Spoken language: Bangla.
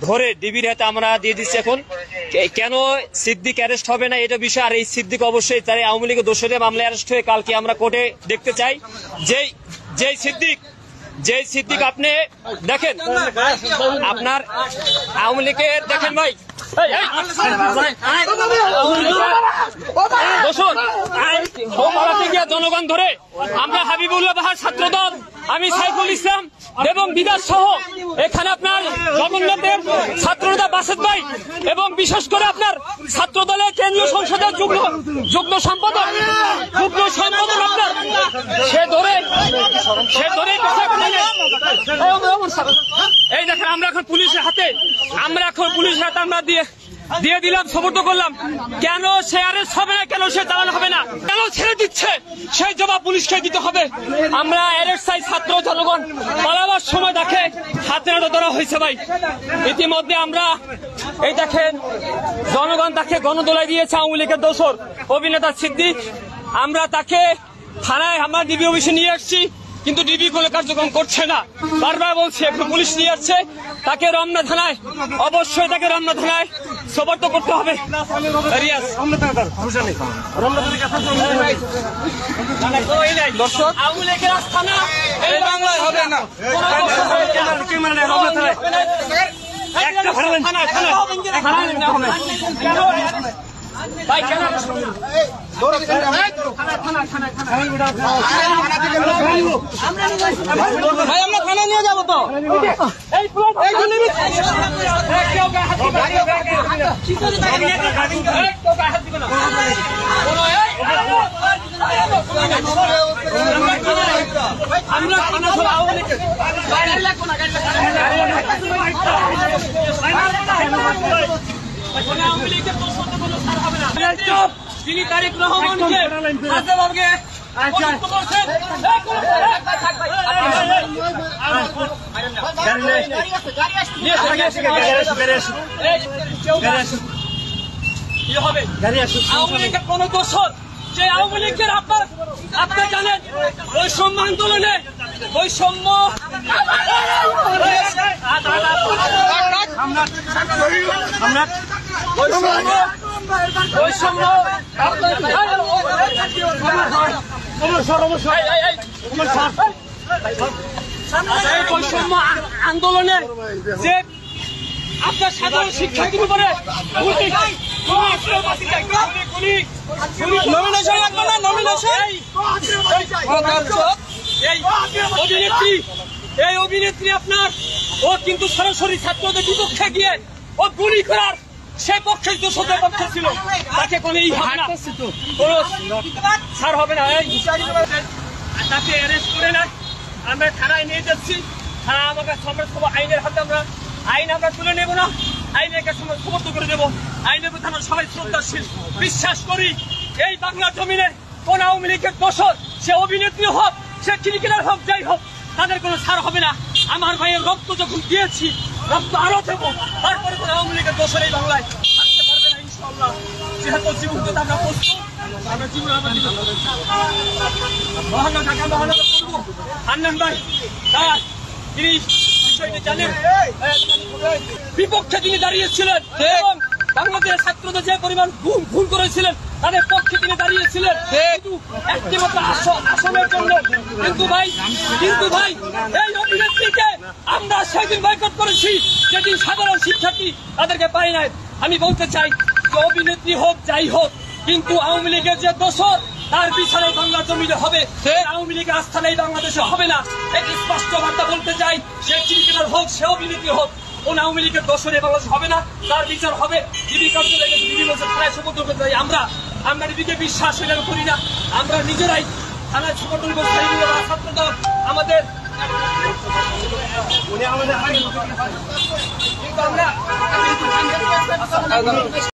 ধরে ডিবির হাতে আমরা দিয়ে দিচ্ছি। এখন কেন সিদ্দিক অ্যারেস্ট হবে না এটা বিষয়, আর এই সিদ্দিক অবশ্যই তার আওয়ামী লীগের দোষরে মামলায় অ্যারেস্ট হয়ে কালকে আমরা কোর্টে দেখতে চাই। যেই সিদ্দিক আপনি দেখেন, আপনার আওয়ামী লীগের দেখেন ভাই জনগণ ধরে আমরা হাবিবুল্লাহ বাহার ছাত্রদল, আমি সাইফুল ইসলাম এবং বিকাশ সহ এখানে আপনার জগন্নাথের ছাত্রনেতা বাসেদ ভাই এবং বিশেষ করে আপনার ছাত্র দলের কেন্দ্রীয় সংসদের যুগ্ম সম্পাদক আপনার সে ধরে এই দেখেন আমরা এখন পুলিশের হাতে আমরা দিয়ে দিলাম, সমর্থ করলাম। কেন সে অ্যারেস্ট হবে না, কেন সে চালানো হবে না, কেন ছেড়ে দিচ্ছে সেই জবাব পুলিশকে দিতে হবে। আমরা অ্যারেস্ট চাই, ছাত্র জনগণ পালাবার সময় দেখে হাতে নাড়া ধরা হয়েছে ভাই। ইতিমধ্যে আমরা এই দেখেন জনগণ তাকে গণদোলায় দিয়েছে আওয়ামী লীগের দোসর অভিনেতা সিদ্দিক। আমরা তাকে থানায় আমরা ডিবি অফিসে নিয়ে আসছি, কিন্তু ডিবি কোনো কার্যক্রম করছে না। বারবার বলছে এখন পুলিশ নিয়ে যাচ্ছে তাকে রমনা থানায়, অবশ্যই তাকে রমনা থানায় সোপর্দ করতে হবে। দর্শক আওয়ামী লীগের আস্থানা এই বাংলায় হবে না। ভাই কেন ভাই আমরা থানা নিয়ে যাবো তো। তিনি তারেক রহমানকে কোন দোষর যে আওয়ামী লীগের আপনি জানেন বৈষম্য আন্দোলনে বৈষম্য আন্দোলনে যে আপনার সাধারণ শিক্ষার্থীর উপরে এই অভিনেত্রী আপনার ও কিন্তু সরাসরি ছাত্রদের বিপক্ষে গিয়ে ও গুলি করার সে পক্ষে দোষদের পক্ষে ছিল, তাকে কোনো ছাড় হবে না। তাকে অ্যারেস্ট করে না আমরা থানায় নিয়ে যাচ্ছি। থানা আমাকে আইনের হাতে আইন আমরা তুলে নেব না, আইনের কাছে আমরা সমর্থ করে দেবো। আইনের প্রতি আমরা সবাই শ্রদ্ধাশীল, বিশ্বাস করি এই বাংলা জমিনে কোন আওয়ামী লীগের দোষর সে অভিনেত্রী হোক, সে ক্রিকেটার হোক, যাই হোক, তাদের কোনো ছাড় হবে না। আমার ভাইয়ের রক্ত যখন দিয়েছি, রক্ত আরো দেবো, তারপরে কোন আওয়ামী লীগের দোষর এই বাংলায় থাকতে পারবে না ইনশাআল্লাহ। যেহেতু জীবন আমরা প্রস্তুত, আমরা জীবন হান্নান ভাই তিনি বিষয়টি জানেন, বিপক্ষে তিনি দাঁড়িয়েছিলেন এবং বাংলাদেশের ছাত্রদের যে পরিমাণ ভুল করেছিলেন তাদের পক্ষে তিনি দাঁড়িয়েছিলেন একটিমাত্র আসামের জন্য। কিন্তু ভাই এই অভিনেত্রীকে আমরা সেদিন বয়কট করেছি যেদিন সাধারণ শিক্ষার্থী তাদেরকে পাই নাই। আমি বলতে চাই যে অভিনেত্রী হোক, যাই হোক, কিন্তু আওয়ামী লীগের যে দোষর তার বিচারে বাংলা জমিনে হবে, আওয়ামী লীগের আস্থানে এই বাংলাদেশে হবে না। এটি স্পষ্ট বার্তা বলতে চাই, সে ক্রিকেটার হোক, সে অভিনেত্রী হোক, কোন আওয়ামী লীগের দোষরে বাংলাদেশ হবে না, তার বিচার হবে। ডিবি কার্যালয়ে ডিবি বলছে থানায় সমর্থন করতে চাই। আমরা ডিবিকে বিশ্বাস করি না, আমরা নিজেরাই থানায় সমর্থন করতে চাই। ছাত্রদল আমাদের আমরা